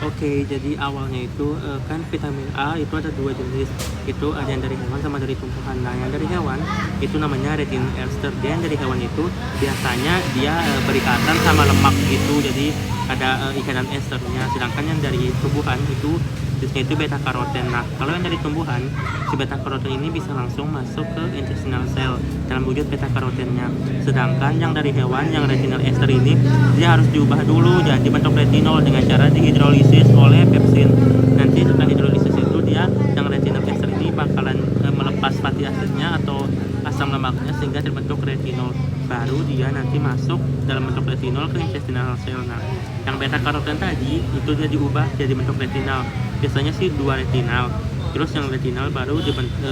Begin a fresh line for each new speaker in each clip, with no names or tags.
Oke, jadi awalnya itu kan vitamin A itu ada dua jenis, itu ada yang dari hewan sama dari tumbuhan. Nah, yang dari hewan itu namanya retinol ester. Dia yang dari hewan itu biasanya dia berikatan sama lemak gitu, jadi ada ikatan esternya. Sedangkan yang dari tumbuhan itu jenisnya itu beta karoten. Nah, kalau yang dari tumbuhan, si beta karoten ini bisa langsung masuk ke intestinal cell dalam wujud beta karotennya. Sedangkan yang dari hewan, yang retinol ester ini, dia harus diubah dulu jadi bentuk retinol dengan cara dihidrolisis oleh pepsin. Nanti setelah hidrolisis itu dia yang retinol ester ini bakalan melepas fatty acidnya atau asam lemaknya sehingga terbentuk retinol. Baru dia nanti masuk dalam bentuk retinol ke intestinal cell. Nah, yang beta karoten tadi itu dia diubah jadi bentuk retinal. Biasanya sih dua retinal. Terus yang retinal baru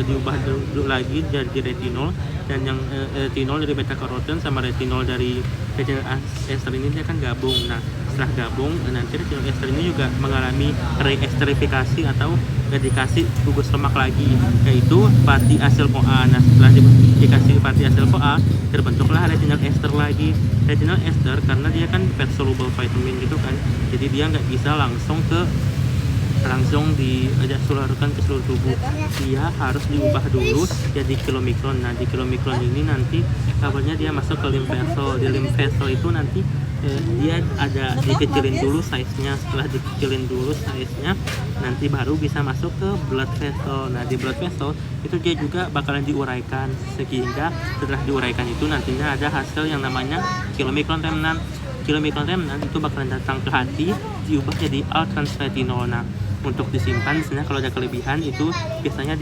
diubah dulu lagi jadi retinol, dan yang retinol dari beta karoten sama retinol dari retinol ester ini dia akan gabung. Nah, setelah gabung nanti retinol ester ini juga mengalami reesterifikasi atau dikasih gugus lemak lagi, yaitu fatty acyl CoA. Nah, setelah dikasih fatty acyl CoA terbentuklah retinol ester lagi. Retinol ester karena dia kan fat soluble vitamin gitu kan, jadi dia nggak bisa langsung disalurkan ke seluruh tubuh. Dia harus diubah dulu jadi kilomikron. Nah, di kilomikron ini nanti kabarnya dia masuk ke lymph vessel. Di lymph vessel itu nanti dia ada dikecilin dulu size-nya. Setelah dikecilin dulu size-nya nanti baru bisa masuk ke blood vessel. Nah, di blood vessel itu dia juga bakalan diuraikan, sehingga setelah diuraikan itu nantinya ada hasil yang namanya kilomikron remnant. Kilomikron remnant itu bakalan datang ke hati, diubah jadi all-trans-retinol. Nah, untuk disimpan sebenarnya kalau ada kelebihan itu biasanya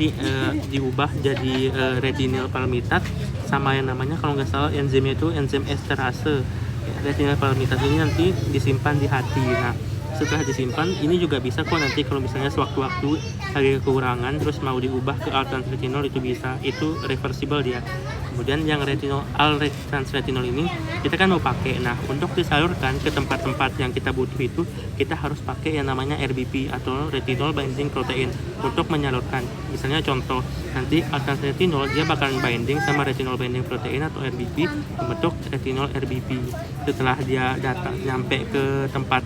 diubah jadi retinil palmitat sama yang namanya kalau nggak salah enzimnya itu enzim esterase. Retinil palmitat ini nanti disimpan di hati. Nah, setelah disimpan ini juga bisa kok nanti kalau misalnya sewaktu-waktu ada kekurangan terus mau diubah ke all-trans-retinol itu bisa, itu reversible dia. Kemudian yang retinol all-trans-retinol ini kita kan mau pakai. Nah, untuk disalurkan ke tempat-tempat yang kita butuh itu kita harus pakai yang namanya RBP atau retinol binding protein untuk menyalurkan. Misalnya contoh, nanti all-trans-retinol dia bakalan binding sama retinol binding protein atau RBP membentuk retinol RBP. Setelah dia nyampe ke tempat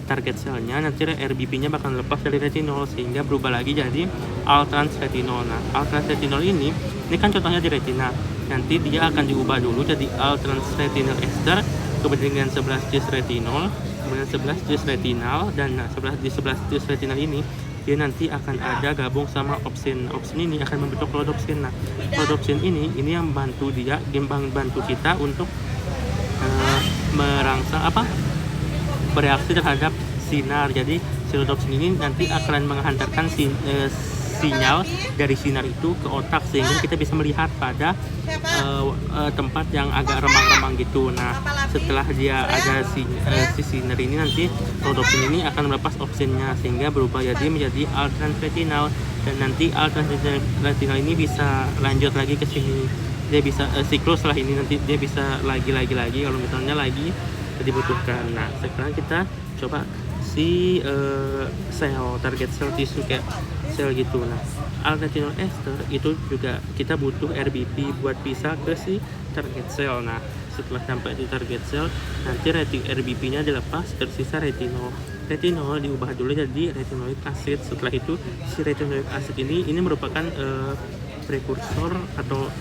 target selnya, nanti RBP-nya bakal lepas dari retinol sehingga berubah lagi jadi all-trans-retinol. Nah, all-trans-retinol ini kan contohnya di retina. Nanti dia akan diubah dulu jadi all-trans-retinal ester, kemudian 11 cis retinol, kemudian 11 cis retinal, dan 11 cis retinal ini dia nanti akan ada gabung sama opsin. Opsin ini akan membentuk rhodopsin. Nah, rhodopsin ini yang bantu kita untuk merangsang bereaksi terhadap sinar. Jadi si rhodopsin ini nanti akan menghantarkan sinyal dari sinar itu ke otak sehingga kita bisa melihat pada tempat yang agak remang-remang gitu. Nah, setelah dia ada si sinar ini nanti rhodopsin ini akan melepas opsinnya sehingga berubah jadi menjadi all-trans-retinal, dan nanti all-trans-retinal ini bisa lanjut lagi ke sini. Dia bisa siklus setelah ini nanti dia bisa lagi kalau misalnya lagi dibutuhkan. Nah, sekarang kita coba si sel target sel tisu kayak sel gitu. Nah, all-retinol ester itu juga kita butuh RBP buat bisa ke si target sel. Nah, setelah sampai di target sel nanti RBP-nya dilepas, tersisa retinol. Retinol diubah dulu jadi retinoic acid. Setelah itu si retinoic acid ini merupakan prekursor atau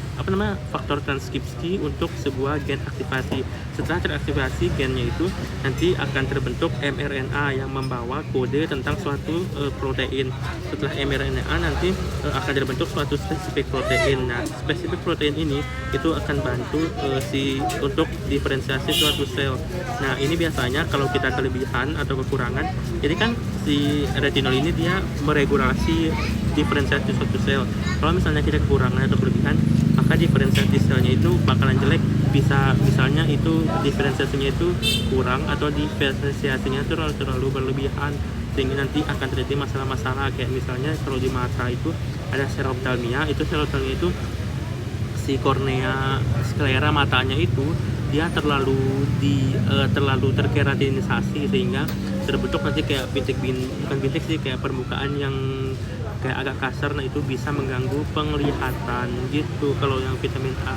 faktor transkripsi untuk sebuah gen aktivasi. Setelah teraktivasi gennya itu nanti akan terbentuk mRNA yang membawa kode tentang suatu protein. Setelah mRNA nanti akan terbentuk suatu spesifik protein. Nah, spesifik protein ini itu akan bantu untuk diferensiasi suatu sel. Nah, ini biasanya kalau kita kelebihan atau kekurangan, jadi kan si retinol ini dia meregulasi diferensiasi suatu sel. Kalau misalnya kita kekurangan atau kelebihan, maka diferensiasi selnya itu bakalan jelek. Bisa misalnya itu diferensiasinya itu kurang atau diferensiasinya itu terlalu berlebihan sehingga nanti akan terjadi masalah-masalah kayak misalnya kalau di mata itu ada seroftalmia. Itu seroftalmia itu si kornea sklera matanya itu dia terlalu terkeratinisasi sehingga terbentuk nanti kayak bukan bintik sih, kayak permukaan yang kayak agak kasar. Nah, itu bisa mengganggu penglihatan gitu kalau yang vitamin A.